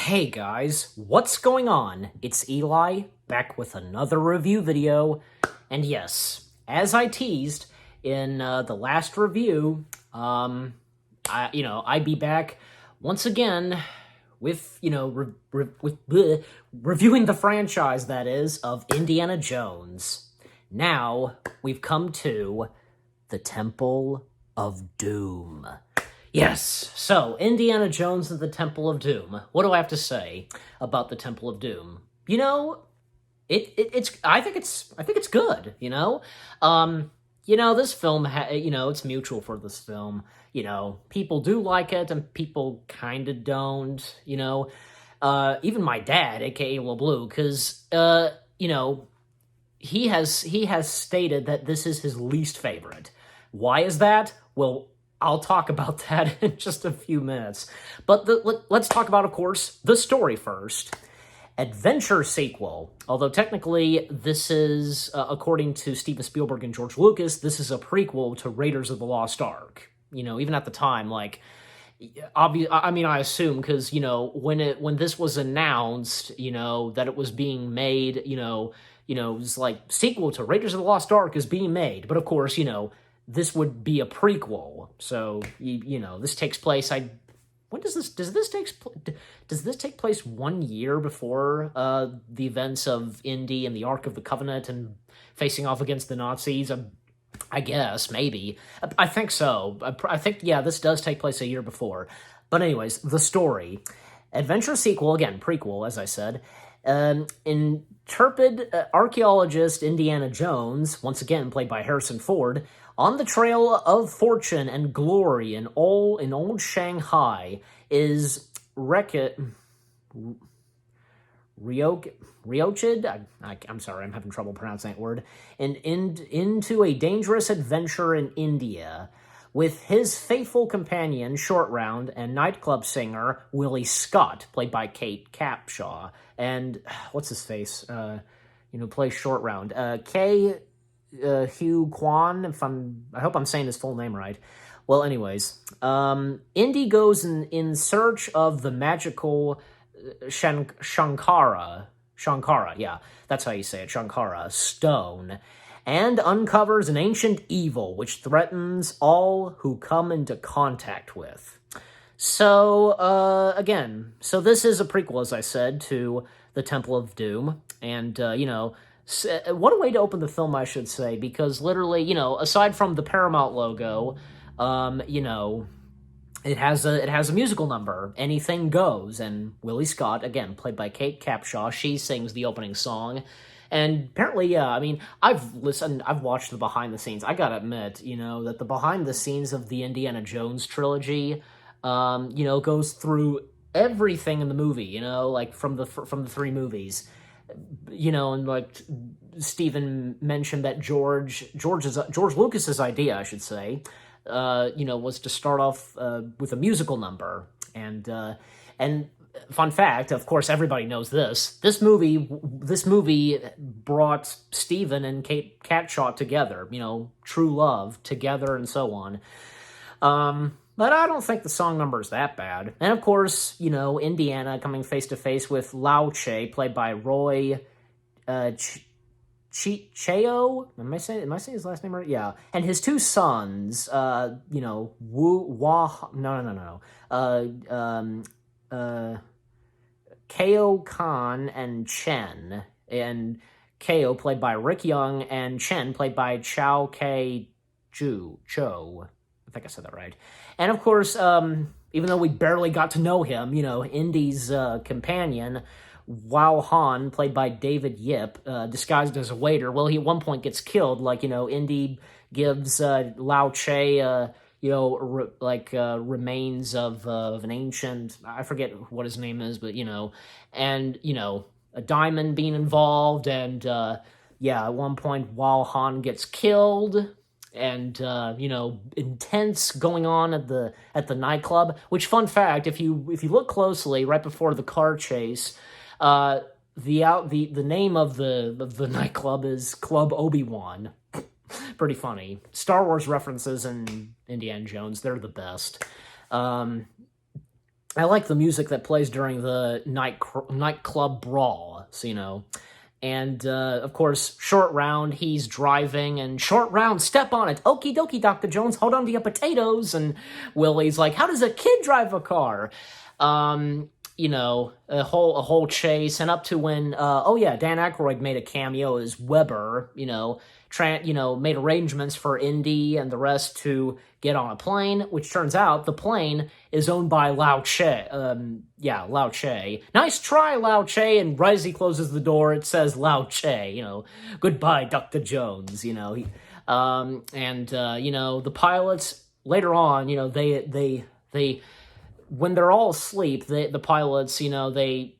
Hey guys, what's going on? It's Eli, back with another review video. And yes, as I teased in the last review, I'd be back once again with, reviewing the franchise, that is, of Indiana Jones. Now, we've come to the Temple of Doom. Yes, so Indiana Jones and the Temple of Doom. What do I have to say about the Temple of Doom? It's I think it's good. This film it's mutual for this film. People do like it and people kind of don't. Even my dad, aka LeBlue, because he has stated that this is his least favorite. Why is that? Well, I'll talk about that in just a few minutes. But let's talk about, of course, the story first. Adventure sequel. Although technically this is, according to Steven Spielberg and George Lucas, this is a prequel to Raiders of the Lost Ark. Even at the time, I assume because when this was announced, that it was being made, it was like sequel to Raiders of the Lost Ark is being made. But of course, this would be a prequel. So this takes place. When does this take place 1 year before the events of Indy and the Ark of the Covenant and facing off against the Nazis? I guess, maybe. I think so. I think, yeah, this does take place a year before. But anyways, the story. Adventure sequel, again, prequel, as I said. Intrepid archaeologist Indiana Jones, once again played by Harrison Ford, on the trail of fortune and glory in old Shanghai, is Ryochid. I'm sorry, I'm having trouble pronouncing that word. And into a dangerous adventure in India with his faithful companion, Short Round, and nightclub singer Willie Scott, played by Kate Capshaw. And what's his face? Plays Short Round. Hugh Kwan, I hope I'm saying his full name right. Well, anyways, Indy goes in search of the magical Shankara, yeah, that's how you say it, Shankara, stone, and uncovers an ancient evil which threatens all who come into contact with. So, so this is a prequel, as I said, to the Temple of Doom, and, what a way to open the film, I should say, because literally, aside from the Paramount logo, it has a musical number, Anything Goes, and Willie Scott, again, played by Kate Capshaw, she sings the opening song. And apparently, yeah, I've watched the behind the scenes. I gotta admit, that the behind the scenes of the Indiana Jones trilogy, goes through everything in the movie, from the three movies. And like Stephen mentioned that George Lucas's idea, I should say, was to start off with a musical number. And fun fact, of course, everybody knows this. This movie brought Stephen and Kate Capshaw together. True love together and so on. But I don't think the song number is that bad. And of course, Indiana coming face to face with Lao Che, played by Roy Cheo. Am I saying his last name right? Yeah. And his two sons, Kao Khan and Chen. And Kao played by Rick Young, and Chen played by Chow K. Cho. I think I said that right. And of course, even though we barely got to know him, Indy's companion, Wao Han, played by David Yip, disguised as a waiter. Well, he at one point gets killed. Indy gives Lao Che, remains of an ancient, I forget what his name is, but, and, a diamond being involved. And, at one point, Wao Han gets killed. And intense going on at the nightclub. Which, fun fact, if you look closely, right before the car chase, the name of the nightclub is Club Obi-Wan. Pretty funny. Star Wars references in Indiana Jones, they're the best. I like the music that plays during the nightclub brawl, so, And, of course, Short Round, he's driving, and Short Round, step on it. Okie dokie, Dr. Jones, hold on to your potatoes. And Willie's like, how does a kid drive a car? A whole chase, and up to when, Dan Aykroyd made a cameo as Weber, made arrangements for Indy and the rest to get on a plane, which turns out the plane is owned by Lao Che. Lao Che. Nice try, Lao Che, and right as he closes the door, it says Lao Che, goodbye, Dr. Jones, the pilots, later on, they when they're all asleep, the pilots, they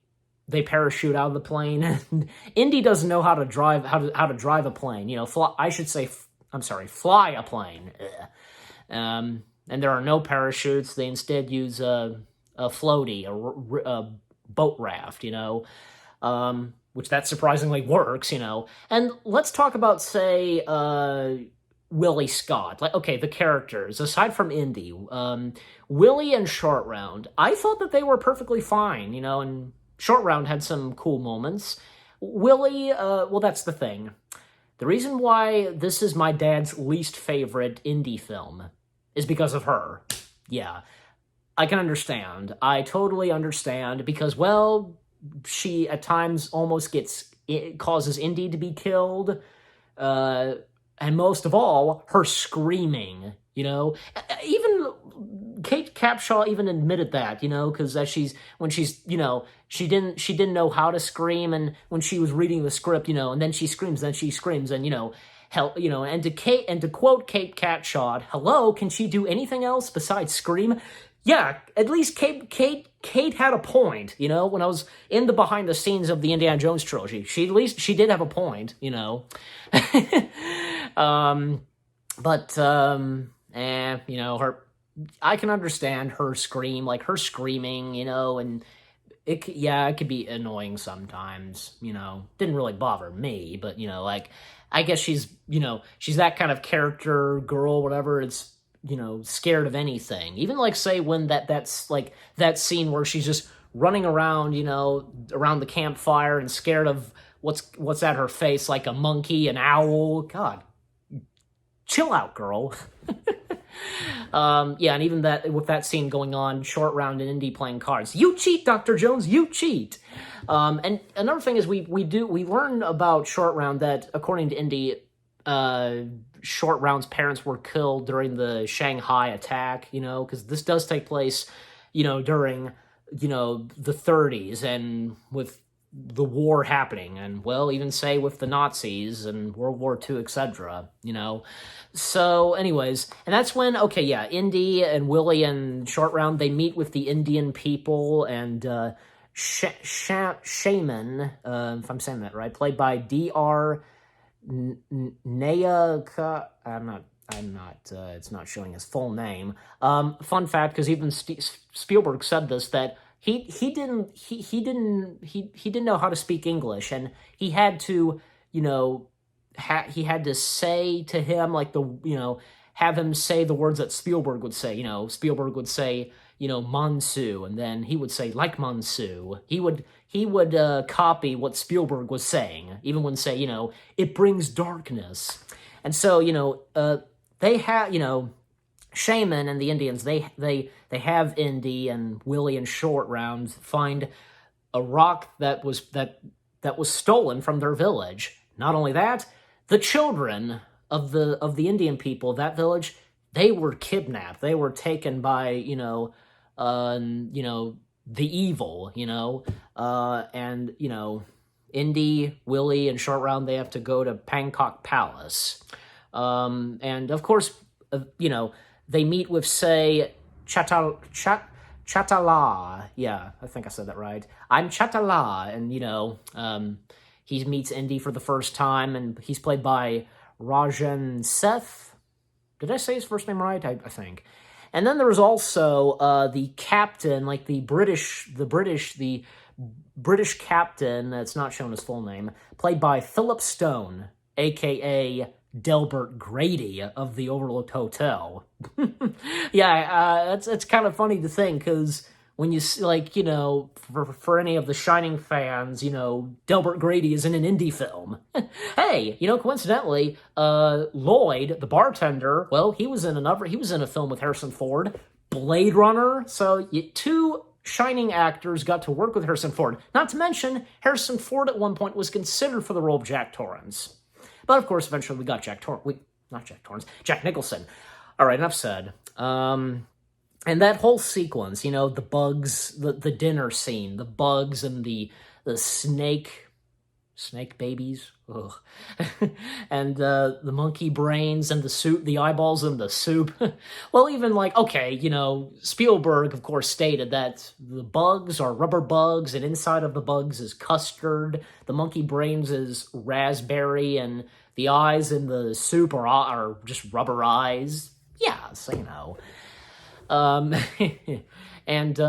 parachute out of the plane. And Indy doesn't know how to drive a plane. Fly a plane. And there are no parachutes. They instead use a floaty, a boat raft. Which that surprisingly works. And let's talk about, say, Willie Scott. The characters, aside from Indy, Willie and Short Round, I thought that they were perfectly fine, and Short Round had some cool moments. Willie, that's the thing. The reason why this is my dad's least favorite Indy film is because of her. Yeah, I can understand. I totally understand, because, she at times almost causes Indy to be killed, and most of all, her screaming, even Kate Capshaw even admitted that, because she didn't know how to scream, and when she was reading the script, and then she screams, and hell, and to quote Kate Capshaw, hello, can she do anything else besides scream? Yeah, at least Kate had a point, when I was in the behind the scenes of the Indiana Jones trilogy. She did have a point, her, I can understand her screaming, and it could be annoying sometimes, didn't really bother me, but, I guess she's that kind of character girl, whatever, it's, scared of anything. Even, say, when that's that scene where she's just running around, around the campfire and scared of what's at her face, like a monkey, an owl. God, chill out, girl. And even that, with that scene going on, Short Round and Indy playing cards. You cheat, Dr. Jones, you cheat. And another thing is we learn about Short Round that, according to Indy, Short Round's parents were killed during the Shanghai attack, because this does take place, during, the 30s, and with the war happening, and, even say with the Nazis and World War II, etc., So, anyways, and that's when, Indy and Willie and Short Round, they meet with the Indian people, and Shaman, if I'm saying that right, played by D.R. Naya, it's not showing his full name. Fun fact, because even Spielberg said this, that he didn't know how to speak English, and he had to, he had to say to him, have him say the words that Spielberg would say. Spielberg would say, Mansu, and then he would say, like Mansu. He would copy what Spielberg was saying, even when say, it brings darkness. And so, they have, Shaman and the Indians, they have Indy and Willie and Short Round find a rock that was stolen from their village. Not only that, the children of the Indian people of that village, they were kidnapped. They were taken by, the evil, and, Indy, Willie, and Short Round, they have to go to Bangkok Palace. And, of course, they meet with, say, Chatala. Yeah, I think I said that right. I'm Chatala, and, he meets Indy for the first time, and he's played by Rajan Seth. Did I say his first name right? I think. And then there was also the captain, the British captain, it's not shown his full name, played by Philip Stone, a.k.a. Delbert Grady of the Overlook Hotel. Yeah, it's kind of funny to think, because, when you see, like, for any of the Shining fans, Delbert Grady is in an indie film. Hey, coincidentally, Lloyd, the bartender, well, he was in a film with Harrison Ford, Blade Runner. So two Shining actors got to work with Harrison Ford. Not to mention, Harrison Ford at one point was considered for the role of Jack Torrance. But of course, eventually we got Jack Nicholson. All right, enough said. And that whole sequence, the bugs, the dinner scene, the bugs and the snake babies, ugh. And the monkey brains and the soup, the eyeballs in the soup. Well, even Spielberg, of course, stated that the bugs are rubber bugs, and inside of the bugs is custard. The monkey brains is raspberry, and the eyes in the soup are just rubber eyes. Yeah, so and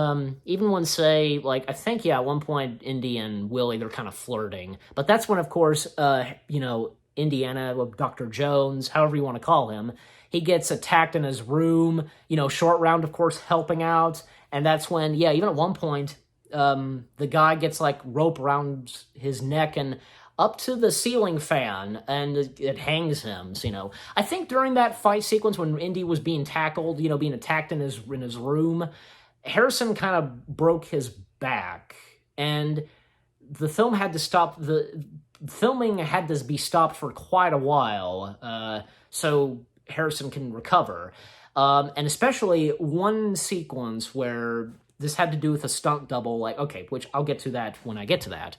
even when, say, I think, at one point, Indy and Willie, they're kind of flirting. But that's when, of course, Indiana, Dr. Jones, however you want to call him, he gets attacked in his room, Short Round, of course, helping out. And that's when, even at one point, the guy gets, rope around his neck and up to the ceiling fan, and it hangs him. So, I think during that fight sequence when Indy was being tackled, being attacked in his room, Harrison kind of broke his back, and the film had to stop. The filming had to be stopped for quite a while, so Harrison can recover. And especially one sequence where this had to do with a stunt double, which I'll get to that when I get to that.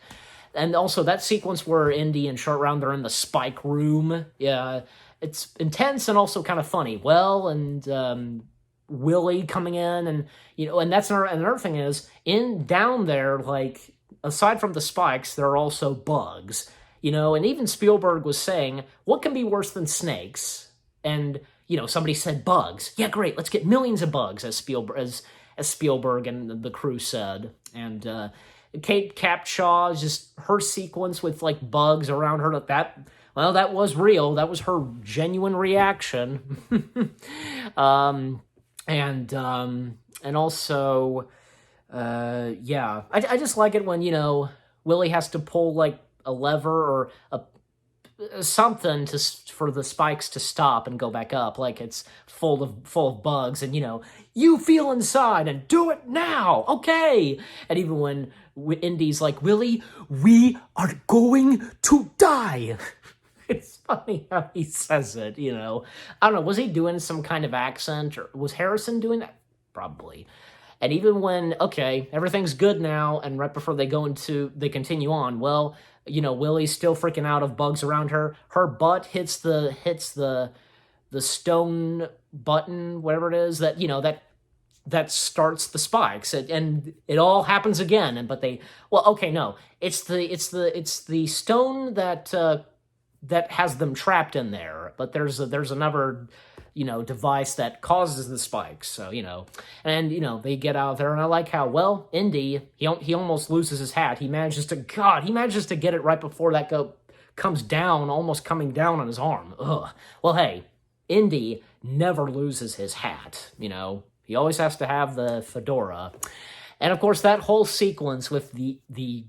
And also that sequence where Indy and Short Round, they're in the Spike room. Yeah, it's intense and also kind of funny. Well, and Willie coming in, and and that's another thing is down there, aside from the spikes, there are also bugs. And even Spielberg was saying, what can be worse than snakes? And somebody said bugs. Yeah, great. Let's get millions of bugs, as Spielberg and the crew said. And Kate Capshaw, just her sequence with bugs around her, that was real. That was her genuine reaction. And also, I just like it when, Willie has to pull a lever or something for the spikes to stop and go back up, it's full of bugs, and you feel inside and do it now, okay? And even when Indy's like, Willie, we are going to die. It's funny how he says it, I don't know, was he doing some kind of accent, or was Harrison doing that? Probably. And even when, okay, everything's good now, and right before they continue on, well, Willie's still freaking out of bugs around her. Her butt hits the stone button, whatever it is, that starts the spikes, and it all happens again. It's the stone that has them trapped in there, but there's another device that causes the spikes. So, and, they get out there, and I like how, well, Indy, he almost loses his hat. He manages to get it right before that comes down, almost coming down on his arm. Ugh. Well, hey, Indy never loses his hat, He always has to have the fedora. And, of course, that whole sequence with the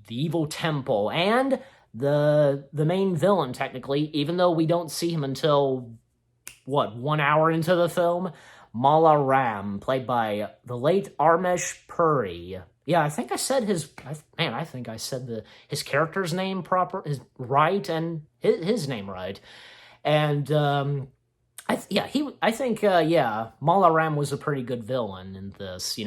evil temple and the main villain, technically, even though we don't see him until 1 hour into the film, Mala Ram, played by the late Armesh Puri. Yeah, I think I said his character's name right, and his name right. And I think Mala Ram was a pretty good villain in this,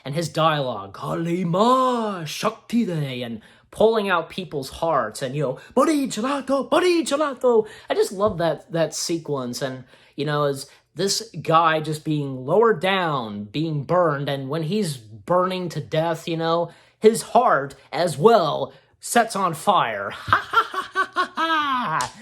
and his dialogue, Kali Ma Shakti De, and pulling out people's hearts, and Body Gelato. I just love that sequence, and as this guy just being lowered down, being burned, and when he's burning to death, his heart as well sets on fire. Ha ha ha ha ha!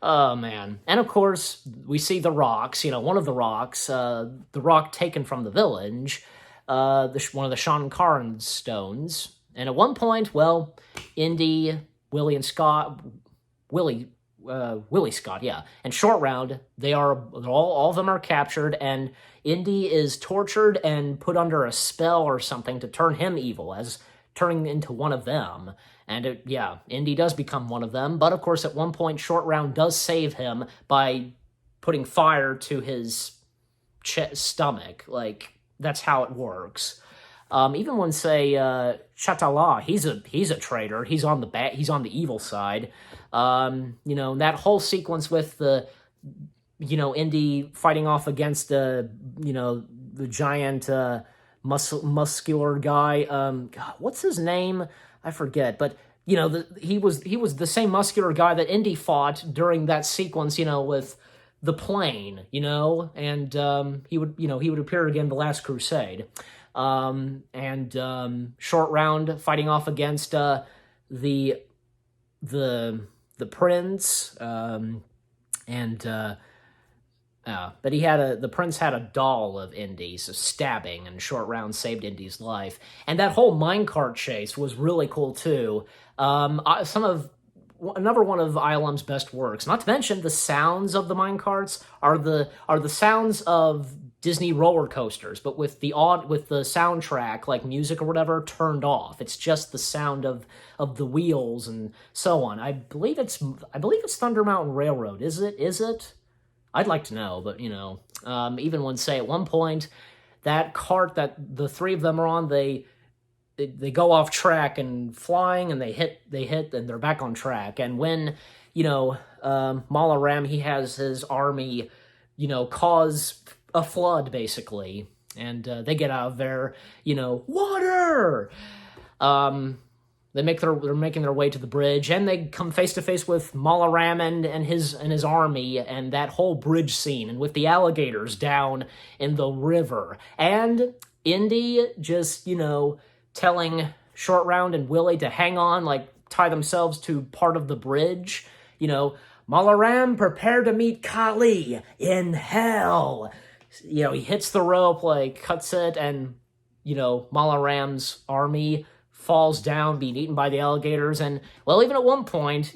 Oh man! And of course, we see the rocks. One of the rocks, the rock taken from the village, one of the Shankaran stones. And at one point, well, Indy, Willie, and Scott, Willie Willie Scott, yeah. And Short Round, all of them are captured, and Indy is tortured and put under a spell or something to turn him evil, as turning into one of them. And Indy does become one of them, but of course at one point Short Round does save him by putting fire to his stomach. Like, that's how it works. Even when, say, Chatala, he's a traitor. He's on the evil side. That whole sequence with the, Indy fighting off against the giant muscular guy. God, what's his name? I forget. But he was the same muscular guy that Indy fought during that sequence. With the plane. And he would appear again in The Last Crusade. Short Round fighting off against the prince, but the prince had a doll of Indy's stabbing, and Short Round saved Indy's life. And that whole minecart chase was really cool too. Another one of ILM's best works. Not to mention the sounds of the minecarts are the sounds of Disney roller coasters, but with the soundtrack, like music or whatever, turned off. It's just the sound of the wheels and so on. I believe it's Thunder Mountain Railroad. Is it? I'd like to know, but even when, say, at one point, that cart that the three of them are on, they go off track and flying, and they hit, and they're back on track. And when Mala Ram, he has his army, cause a flood, basically, and they get out of there, water. They're making their way to the bridge, and they come face to face with Mala Ram and his army, and that whole bridge scene, and with the alligators down in the river, and Indy just telling Short Round and Willie to hang on, like tie themselves to part of the bridge. Mala Ram, prepare to meet Kali in hell. He hits the rope, like, cuts it, and, Mala Ram's army falls down, being eaten by the alligators, and, well, even at one point,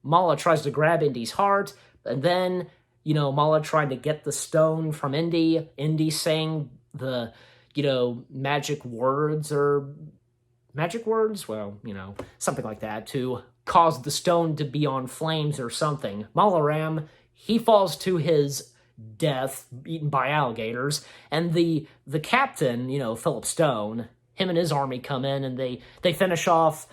Mala tries to grab Indy's heart, and then, Mala tried to get the stone from Indy saying the, magic words, well, something like that, to cause the stone to be on flames or something. Mala Ram, he falls to his death, eaten by alligators, and the captain, Philip Stone, him and his army come in, and they finish off,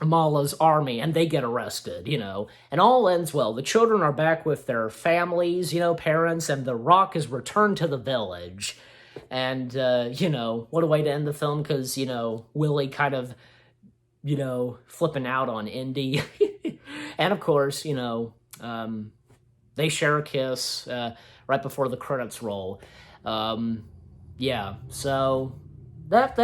Mala's army, and they get arrested, and all ends well. The children are back with their families, parents, and the rock is returned to the village. And, what a way to end the film, because, Willie kind of, flipping out on Indy. And, of course, they share a kiss right before the credits roll. So that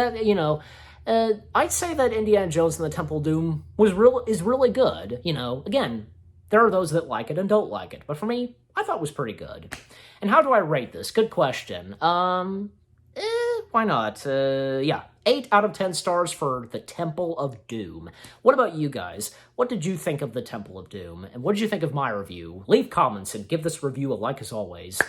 I'd say that Indiana Jones and the Temple of Doom is really good. Again, there are those that like it and don't like it, but for me, I thought it was pretty good. And how do I rate this? Good question. Why not? 8 out of 10 stars for The Temple of Doom. What about you guys? What did you think of The Temple of Doom? And what did you think of my review? Leave comments and give this review a like as always.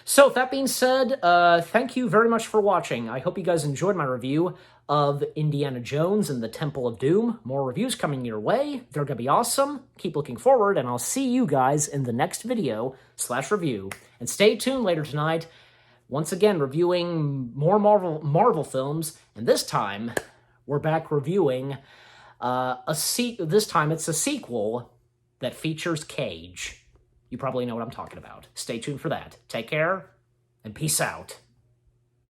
So, with that being said, thank you very much for watching. I hope you guys enjoyed my review of Indiana Jones and the Temple of Doom. More reviews coming your way. They're going to be awesome. Keep looking forward, and I'll see you guys in the next video/review. And stay tuned later tonight. Once again, reviewing more Marvel films, and this time, we're back reviewing this time it's a sequel that features Cage. You probably know what I'm talking about. Stay tuned for that. Take care, and peace out.